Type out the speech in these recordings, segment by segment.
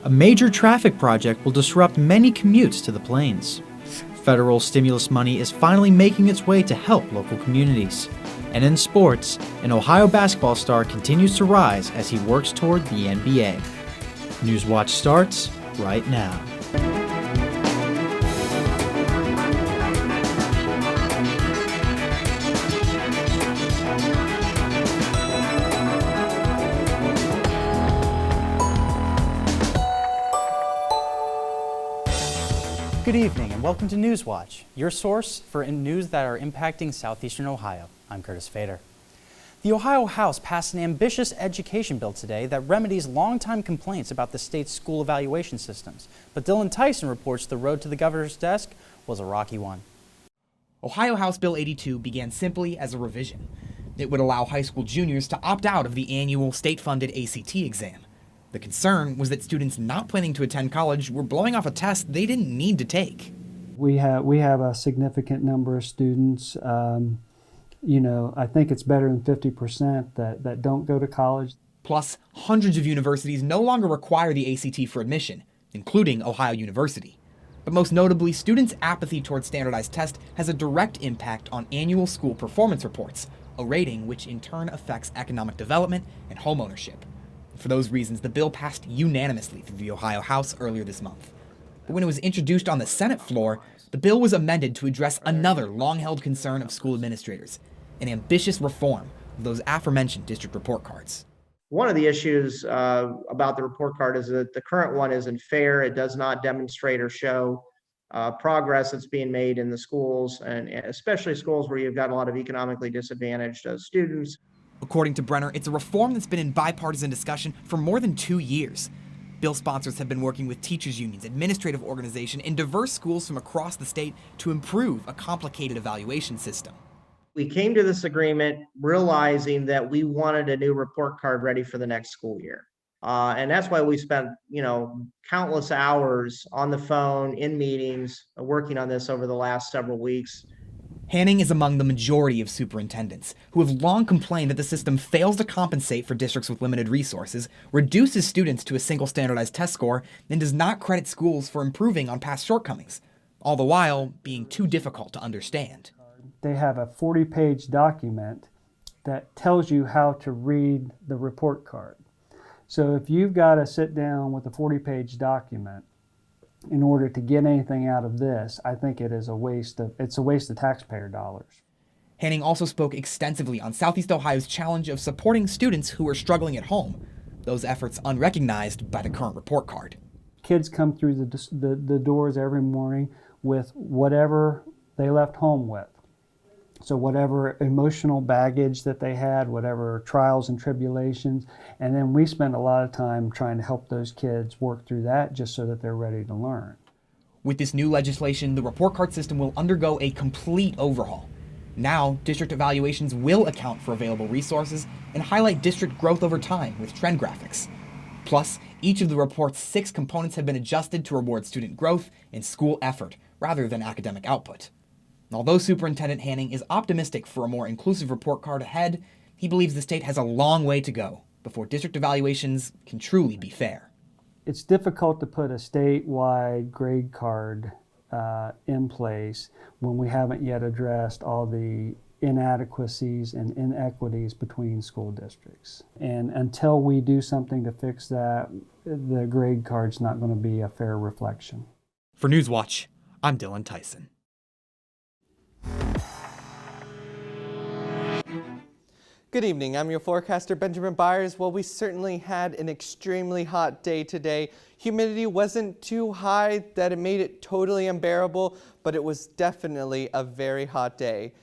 A major traffic project will disrupt many commutes to the plains. Federal stimulus money is finally making its way to help local communities. And in sports, an Ohio basketball star continues to rise as he works toward the NBA. Newswatch starts right now. Good evening and welcome to Newswatch, your source for news that are impacting southeastern Ohio. I'm Curtis Fader. The Ohio House passed an ambitious education bill today that remedies longtime complaints about the state's school evaluation systems. But Dylan Tyson reports the road to the governor's desk was a rocky one. Ohio House Bill 82 began simply as a revision. It would allow high school juniors to opt out of the annual state-funded ACT exam. The concern was that students not planning to attend college were blowing off a test they didn't need to take. We have a significant number of students, I think it's better than 50% that don't go to college. Plus, hundreds of universities no longer require the ACT for admission, including Ohio University. But most notably, students' apathy towards standardized tests has a direct impact on annual school performance reports, a rating which in turn affects economic development and home ownership. For those reasons, the bill passed unanimously through the Ohio House earlier this month. But when it was introduced on the Senate floor, the bill was amended to address another long-held concern of school administrators, an ambitious reform of those aforementioned district report cards. One of the issues about the report card is that the current one isn't fair. It does not demonstrate or show progress that's being made in the schools, and especially schools where you've got a lot of economically disadvantaged students. According to Brenner, it's a reform that's been in bipartisan discussion for more than 2 years. Bill sponsors have been working with teachers' unions, administrative organizations, and diverse schools from across the state to improve a complicated evaluation system. We came to this agreement realizing that we wanted a new report card ready for the next school year. And that's why we spent, countless hours on the phone, in meetings, working on this over the last several weeks. Hanning is among the majority of superintendents who have long complained that the system fails to compensate for districts with limited resources, reduces students to a single standardized test score, and does not credit schools for improving on past shortcomings, all the while being too difficult to understand. They have a 40-page document that tells you how to read the report card. So if you've got to sit down with a 40-page document in order to get anything out of this, I think it's a waste of taxpayer dollars. Hanning also spoke extensively on Southeast Ohio's challenge of supporting students who are struggling at home, those efforts unrecognized by the current report card. Kids come through the doors every morning with whatever they left home with. So whatever emotional baggage that they had, whatever trials and tribulations, and then we spend a lot of time trying to help those kids work through that just so that they're ready to learn. With this new legislation, the report card system will undergo a complete overhaul. Now, district evaluations will account for available resources and highlight district growth over time with trend graphics. Plus, each of the report's 6 components have been adjusted to reward student growth and school effort rather than academic output. Although Superintendent Hanning is optimistic for a more inclusive report card ahead, he believes the state has a long way to go before district evaluations can truly be fair. It's difficult to put a statewide grade card in place when we haven't yet addressed all the inadequacies and inequities between school districts. And until we do something to fix that, the grade card's not going to be a fair reflection. For Newswatch, I'm Dylan Tyson. Good evening, I'm your forecaster Benjamin Byers. Well, we certainly had an extremely hot day today. Humidity wasn't too high that it made it totally unbearable, but it was definitely a very hot day.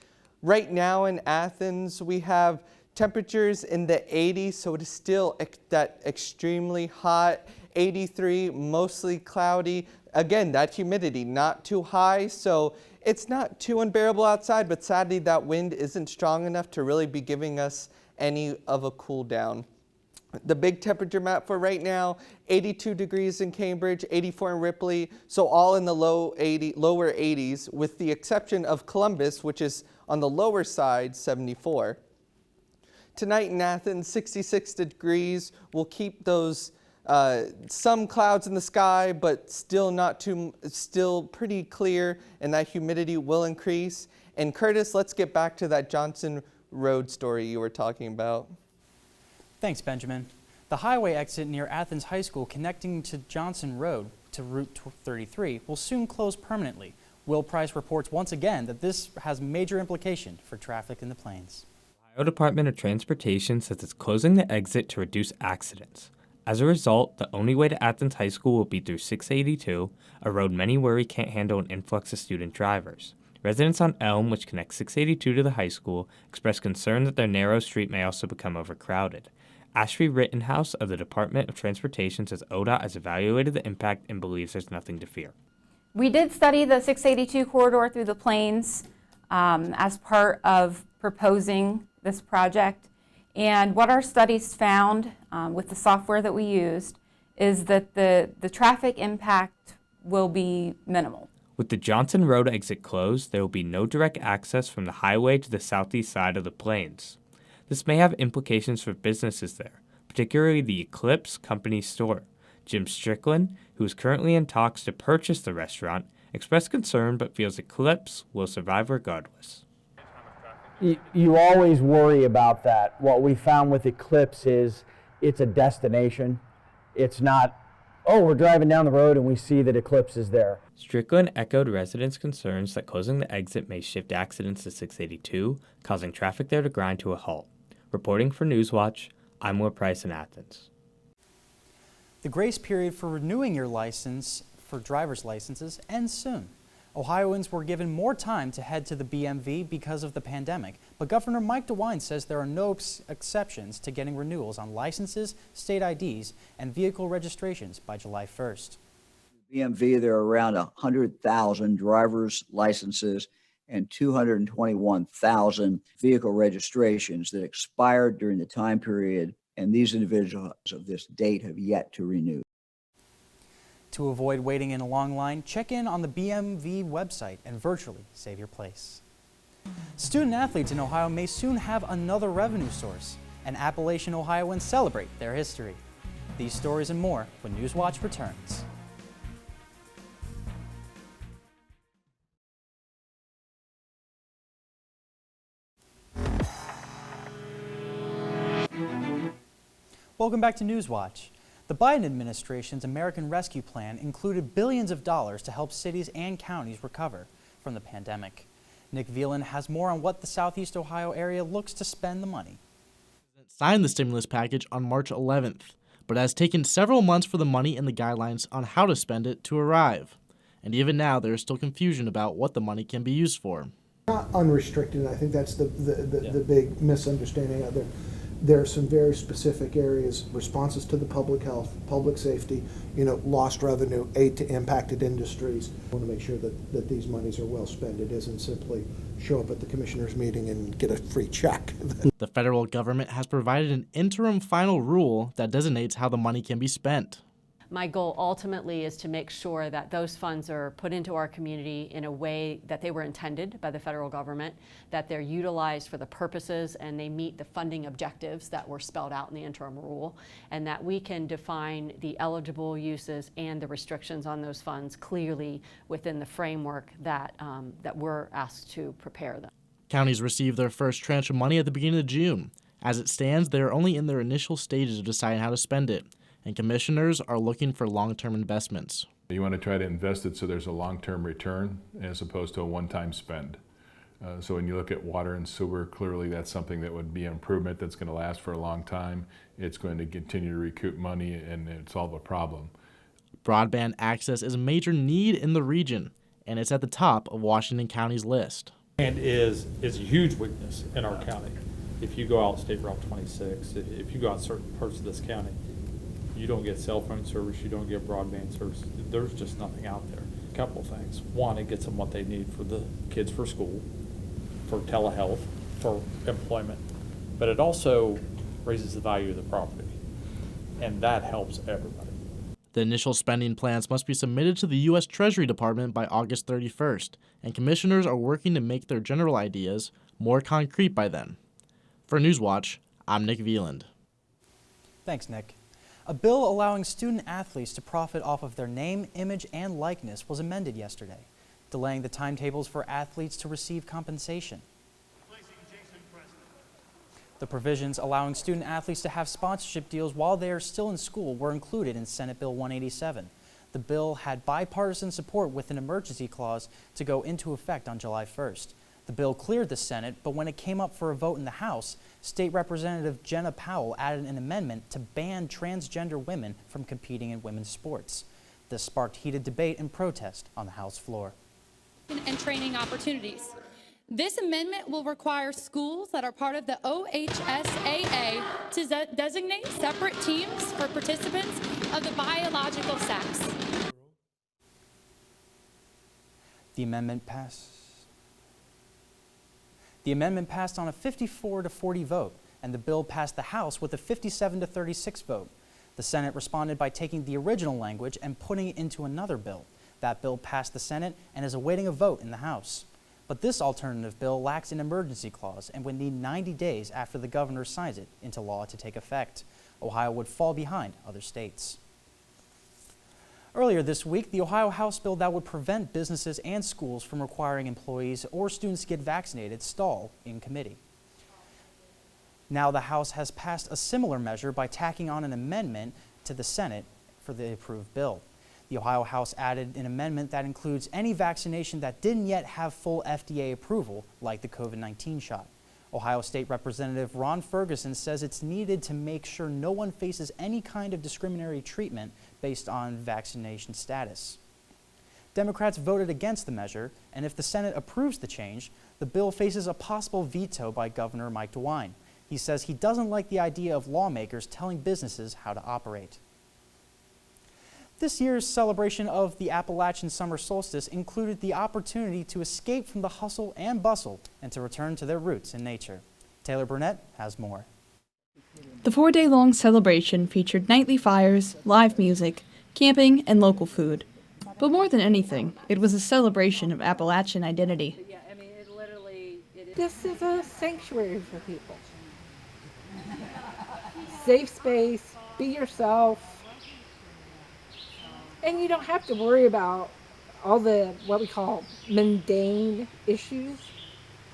Right now in Athens, we have temperatures in the 80s, so it is still that extremely hot. 83, mostly cloudy. Again, that humidity not too high, so it's not too unbearable outside, but sadly that wind isn't strong enough to really be giving us any of a cool down. The big temperature map for right now, 82 degrees in Cambridge, 84 in Ripley, so all in the lower 80s, with the exception of Columbus, which is on the lower side, 74. Tonight in Athens, 66 degrees. We'll keep those Some clouds in the sky, but still pretty clear, and that humidity will increase. And Curtis, let's get back to that Johnson Road story you were talking about. Thanks, Benjamin. The highway exit near Athens High School connecting to Johnson Road to Route 33 will soon close permanently. Will Price reports once again that this has major implication for traffic in the Plains. The Ohio Department of Transportation says it's closing the exit to reduce accidents. As a result, the only way to Athens High School will be through 682, a road many worry can't handle an influx of student drivers. Residents on Elm, which connects 682 to the high school, express concern that their narrow street may also become overcrowded. Ashby Rittenhouse of the Department of Transportation says ODOT has evaluated the impact and believes there's nothing to fear. We did study the 682 corridor through the Plains as part of proposing this project. And what our studies found with the software that we used is that the traffic impact will be minimal. With the Johnson Road exit closed, there will be no direct access from the highway to the southeast side of the Plains. This may have implications for businesses there, particularly the Eclipse Company store. Jim Strickland, who is currently in talks to purchase the restaurant, expressed concern but feels Eclipse will survive regardless. You always worry about that. What we found with Eclipse is it's a destination. It's not, oh, we're driving down the road and we see that Eclipse is there. Strickland echoed residents' concerns that closing the exit may shift accidents to 682, causing traffic there to grind to a halt. Reporting for Newswatch, I'm Will Price in Athens. The grace period for renewing your license for driver's licenses ends soon. Ohioans were given more time to head to the BMV because of the pandemic, but Governor Mike DeWine says there are no exceptions to getting renewals on licenses, state IDs, and vehicle registrations by July 1st. BMV, there are around 100,000 driver's licenses and 221,000 vehicle registrations that expired during the time period, and these individuals of this date have yet to renew. To avoid waiting in a long line, check in on the BMV website and virtually save your place. Student athletes in Ohio may soon have another revenue source, and Appalachian Ohioans celebrate their history. These stories and more when Newswatch returns. Welcome back to Newswatch. The Biden administration's American Rescue Plan included billions of dollars to help cities and counties recover from the pandemic. Nick Veland has more on what the Southeast Ohio area looks to spend the money. Signed the stimulus package on March 11th, but it has taken several months for the money and the guidelines on how to spend it to arrive. And even now, there is still confusion about what the money can be used for. Not unrestricted. I think that's the big misunderstanding out there. There are some very specific areas, responses to the public health, public safety, lost revenue, aid to impacted industries. I want to make sure that these monies are well spent. It isn't simply show up at the commissioners' meeting and get a free check. The federal government has provided an interim final rule that designates how the money can be spent. My goal ultimately is to make sure that those funds are put into our community in a way that they were intended by the federal government, that they're utilized for the purposes and they meet the funding objectives that were spelled out in the interim rule, and that we can define the eligible uses and the restrictions on those funds clearly within the framework that we're asked to prepare them. Counties received their first tranche of money at the beginning of June. As it stands, they are only in their initial stages of deciding how to spend it, and commissioners are looking for long-term investments. You want to try to invest it so there's a long-term return as opposed to a one-time spend. So when you look at water and sewer, clearly that's something that would be an improvement that's going to last for a long time. It's going to continue to recoup money and solve a problem. Broadband access is a major need in the region, and it's at the top of Washington County's list. And is a huge weakness in our county. If you go out State Route 26, if you go out certain parts of this county, you don't get cell phone service, you don't get broadband service. There's just nothing out there. A couple of things. One, it gets them what they need for the kids for school, for telehealth, for employment. But it also raises the value of the property. And that helps everybody. The initial spending plans must be submitted to the U.S. Treasury Department by August 31st, and commissioners are working to make their general ideas more concrete by then. For Newswatch, I'm Nick Veland. Thanks, Nick. A bill allowing student athletes to profit off of their name, image, and likeness was amended yesterday, delaying the timetables for athletes to receive compensation. The provisions allowing student athletes to have sponsorship deals while they are still in school were included in Senate Bill 187. The bill had bipartisan support with an emergency clause to go into effect on July 1st. The bill cleared the Senate, but when it came up for a vote in the House, State Representative Jenna Powell added an amendment to ban transgender women from competing in women's sports. This sparked heated debate and protest on the House floor. And training opportunities. This amendment will require schools that are part of the OHSAA to designate separate teams for participants of the biological sex. The amendment passed on a 54-40 vote, and the bill passed the House with a 57-36 vote. The Senate responded by taking the original language and putting it into another bill. That bill passed the Senate and is awaiting a vote in the House. But this alternative bill lacks an emergency clause and would need 90 days after the governor signs it into law to take effect. Ohio would fall behind other states. Earlier this week, the Ohio House bill that would prevent businesses and schools from requiring employees or students to get vaccinated stalled in committee. Now the House has passed a similar measure by tacking on an amendment to the Senate for the approved bill. The Ohio House added an amendment that includes any vaccination that didn't yet have full FDA approval, like the COVID-19 shot. Ohio State Representative Ron Ferguson says it's needed to make sure no one faces any kind of discriminatory treatment based on vaccination status. Democrats voted against the measure, and if the Senate approves the change, the bill faces a possible veto by Governor Mike DeWine. He says he doesn't like the idea of lawmakers telling businesses how to operate. This year's celebration of the Appalachian summer solstice included the opportunity to escape from the hustle and bustle and to return to their roots in nature. Taylor Burnett has more. The 4-day-long celebration featured nightly fires, live music, camping, and local food. But more than anything, it was a celebration of Appalachian identity. This is a sanctuary for people. Safe space, be yourself. And you don't have to worry about all the, what we call mundane issues.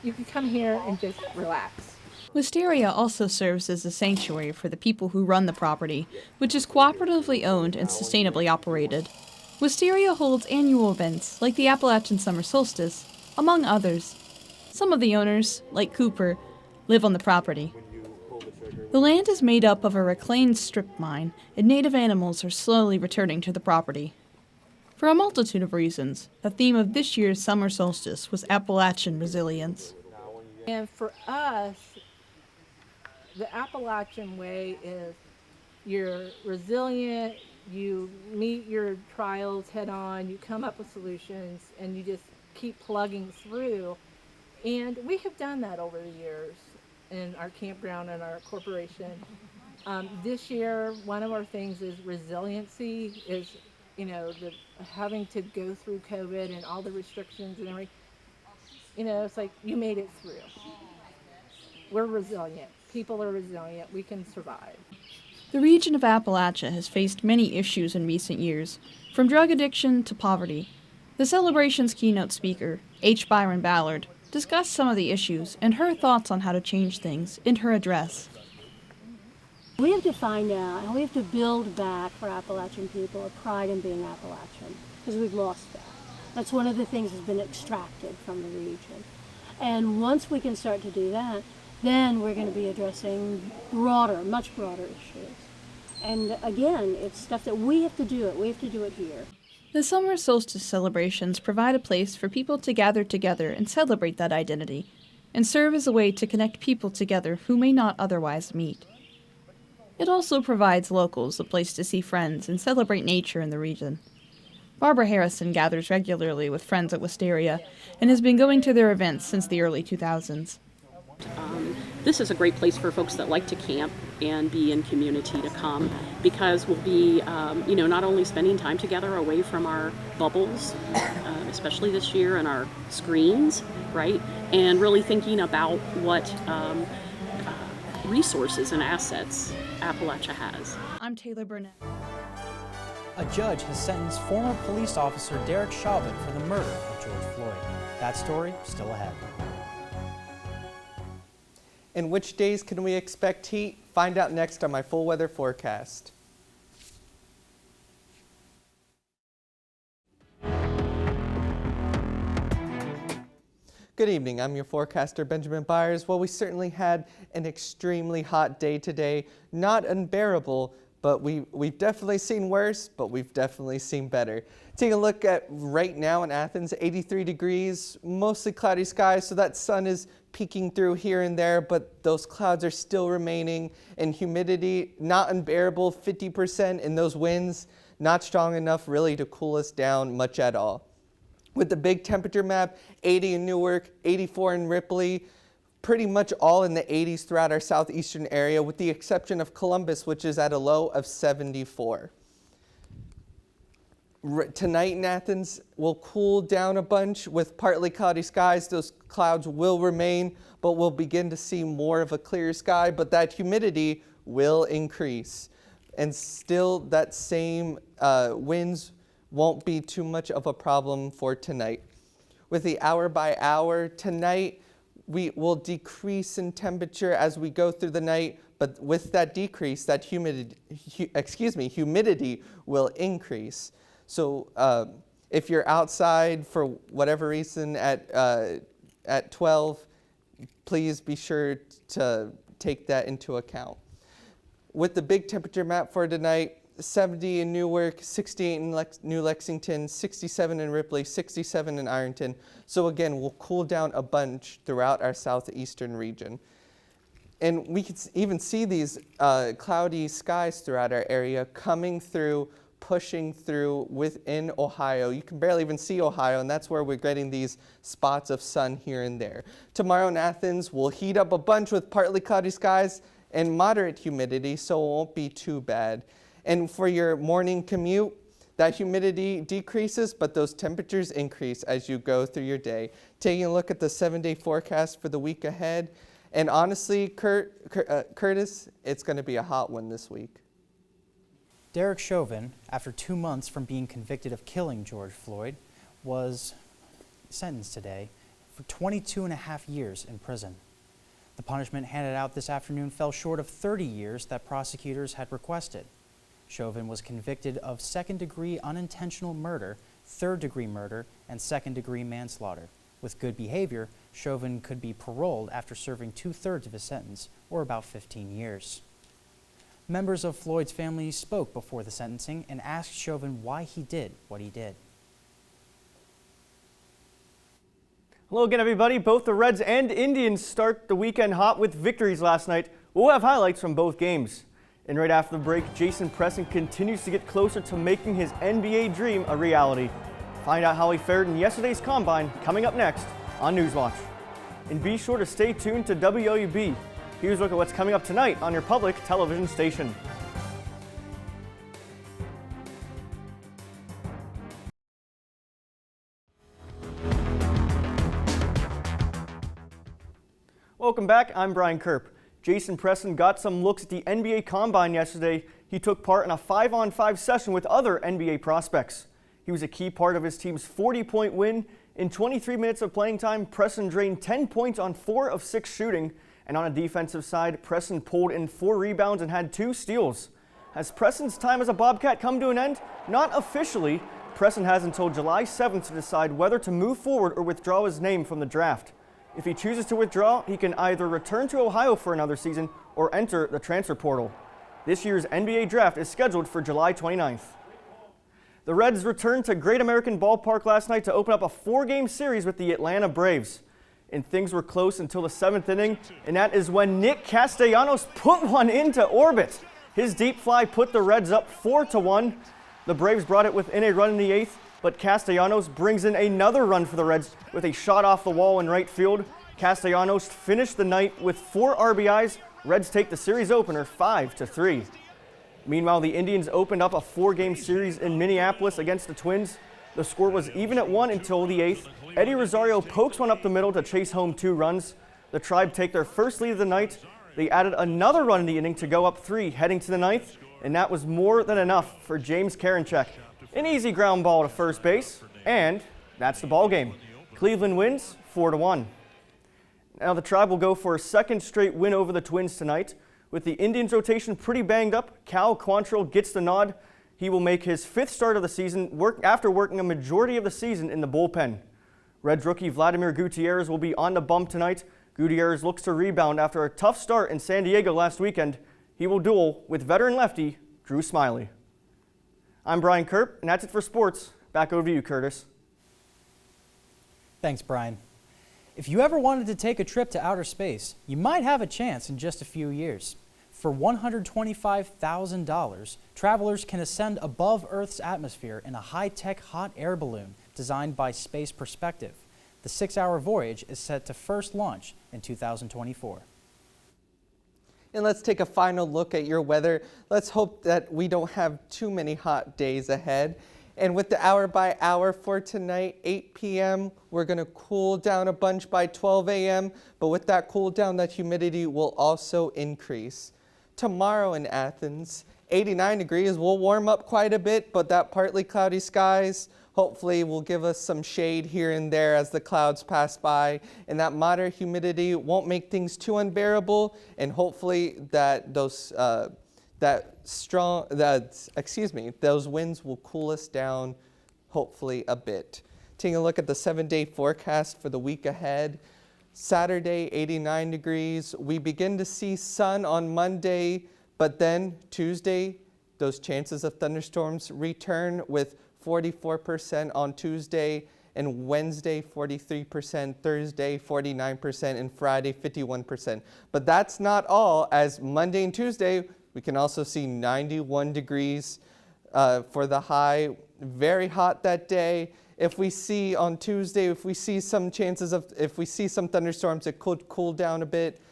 You can come here and just relax. Wisteria also serves as a sanctuary for the people who run the property, which is cooperatively owned and sustainably operated. Wisteria holds annual events like the Appalachian Summer Solstice, among others. Some of the owners, like Cooper, live on the property. The land is made up of a reclaimed strip mine, and native animals are slowly returning to the property. For a multitude of reasons, the theme of this year's summer solstice was Appalachian resilience. And for us, the Appalachian way is you're resilient, you meet your trials head on, you come up with solutions, and you just keep plugging through. And we have done that over the years in our campground and our corporation. This year, one of our things is resiliency, is, having to go through COVID and all the restrictions and everything. It's like you made it through. We're resilient. People are resilient. We can survive. The region of Appalachia has faced many issues in recent years, from drug addiction to poverty. The celebration's keynote speaker, H. Byron Ballard, discussed some of the issues and her thoughts on how to change things in her address. We have to find out, and we have to build back for Appalachian people a pride in being Appalachian, because we've lost that. That's one of the things that's been extracted from the region. And once we can start to do that, then we're going to be addressing much broader issues. And again, it's stuff that we have to do it. We have to do it here. The summer solstice celebrations provide a place for people to gather together and celebrate that identity, and serve as a way to connect people together who may not otherwise meet. It also provides locals a place to see friends and celebrate nature in the region. Barbara Harrison gathers regularly with friends at Wisteria and has been going to their events since the early 2000s. This is a great place for folks that like to camp and be in community to come, because we'll be, not only spending time together away from our bubbles, especially this year, and our screens, right? And really thinking about resources and assets Appalachia has. I'm Taylor Burnett. A judge has sentenced former police officer Derek Chauvin for the murder of George Floyd. That story still ahead. And which days can we expect heat? Find out next on my full weather forecast. Good evening, I'm your forecaster, Benjamin Byers. Well, we certainly had an extremely hot day today. Not unbearable, but we've definitely seen worse, but we've definitely seen better. Take a look at right now in Athens, 83 degrees, mostly cloudy skies, so that sun is peeking through here and there, but those clouds are still remaining, and humidity not unbearable, 50%, and those winds not strong enough really to cool us down much at all. With the big temperature map, 80 in Newark, 84 in Ripley, pretty much all in the 80s throughout our southeastern area, with the exception of Columbus, which is at a low of 74. Tonight in Athens will cool down a bunch with partly cloudy skies. Those clouds will remain, but we'll begin to see more of a clear sky, but that humidity will increase. And still that same winds won't be too much of a problem for tonight. With the hour by hour, tonight we will decrease in temperature as we go through the night, but with that decrease, that humidity will increase. So if you're outside for whatever reason at 12, please be sure to take that into account. With the big temperature map for tonight, 70 in Newark, 68 in New Lexington, 67 in Ripley, 67 in Ironton. So again, we'll cool down a bunch throughout our southeastern region. And we can even see these cloudy skies throughout our area coming through, pushing through within Ohio. You can barely even see Ohio, and that's where we're getting these spots of sun here and there. Tomorrow in Athens, we'll heat up a bunch with partly cloudy skies and moderate humidity, so it won't be too bad. And for your morning commute, that humidity decreases, but those temperatures increase as you go through your day. Taking a look at the 7-day forecast for the week ahead, and honestly, Curtis, it's going to be a hot one this week. Derek Chauvin, after 2 months from being convicted of killing George Floyd, was sentenced today for 22 and a half years in prison. The punishment handed out this afternoon fell short of 30 years that prosecutors had requested. Chauvin was convicted of second-degree unintentional murder, third-degree murder, and second-degree manslaughter. With good behavior, Chauvin could be paroled after serving 2/3 of his sentence, or about 15 years. Members of Floyd's family spoke before the sentencing and asked Chauvin why he did what he did. Hello again, everybody. Both the Reds and Indians start the weekend hot with victories last night. We'll have highlights from both games. And right after the break, Jason Preston continues to get closer to making his NBA dream a reality. Find out how he fared in yesterday's Combine coming up next on Newswatch. And be sure to stay tuned to WOUB. Here's a look at what's coming up tonight on your public television station. Welcome back, I'm Brian Kerp. Jason Preston got some looks at the NBA Combine yesterday. He took part in a 5-on-5 session with other NBA prospects. He was a key part of his team's 40-point win. In 23 minutes of playing time, Preston drained 10 points on 4 of 6 shooting. And on a defensive side, Preston pulled in 4 rebounds and had 2 steals. Has Preston's time as a Bobcat come to an end? Not officially. Preston has until July 7th to decide whether to move forward or withdraw his name from the draft. If he chooses to withdraw, he can either return to Ohio for another season or enter the transfer portal. This year's NBA draft is scheduled for July 29th. The Reds returned to Great American Ballpark last night to open up a 4-game series with the Atlanta Braves. And things were close until the 7th inning, and that is when Nick Castellanos put one into orbit. His deep fly put the Reds up 4-1. The Braves brought it within a run in the 8th, but Castellanos brings in another run for the Reds with a shot off the wall in right field. Castellanos finished the night with 4 RBIs. Reds take the series opener 5-3. Meanwhile, the Indians opened up a 4-game series in Minneapolis against the Twins. The score was even at 1 until the 8th. Eddie Rosario pokes one up the middle to chase home 2 runs. The Tribe take their first lead of the night. They added another run in the inning to go up 3 heading to the 9th, and that was more than enough for James Karinchak. An easy ground ball to first base, and that's the ball game. Cleveland wins 4-1. Now the Tribe will go for a second straight win over the Twins tonight. With the Indians' rotation pretty banged up, Cal Quantrill gets the nod. He will make his 5th start of the season after working a majority of the season in the bullpen. Reds rookie Vladimir Gutierrez will be on the bump tonight. Gutierrez looks to rebound after a tough start in San Diego last weekend. He will duel with veteran lefty Drew Smyly. I'm Brian Kerp, and that's it for sports. Back over to you, Curtis. Thanks, Brian. If you ever wanted to take a trip to outer space, you might have a chance in just a few years. For $125,000, travelers can ascend above Earth's atmosphere in a high-tech hot air balloon designed by Space Perspective. The 6-hour voyage is set to first launch in 2024. And let's take a final look at your weather. Let's hope that we don't have too many hot days ahead. And with the hour by hour for tonight, 8 p.m., we're going to cool down a bunch by 12 a.m. But with that cool down, that humidity will also increase. Tomorrow in Athens, 89 degrees. We'll warm up quite a bit, but that partly cloudy skies hopefully will give us some shade here and there as the clouds pass by. And that moderate humidity won't make things too unbearable. And hopefully that those winds will cool us down hopefully a bit. Taking a look at the 7-day forecast for the week ahead. Saturday, 89 degrees. We begin to see sun on Monday, but then Tuesday, those chances of thunderstorms return with 44% on Tuesday, and Wednesday 43%, Thursday 49%, and Friday 51%. But that's not all, as Monday and Tuesday, we can also see 91 degrees for the high, very hot that day. If we see on Tuesday, if we see some thunderstorms, it could cool down a bit.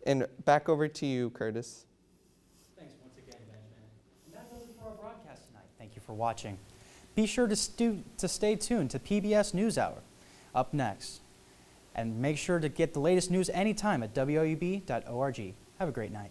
And back over to you, Curtis. Thanks once again, Benjamin. And that does it for our broadcast tonight. Thank you for watching. Be sure to stay tuned to PBS NewsHour up next. And make sure to get the latest news anytime at WOUB.org. Have a great night.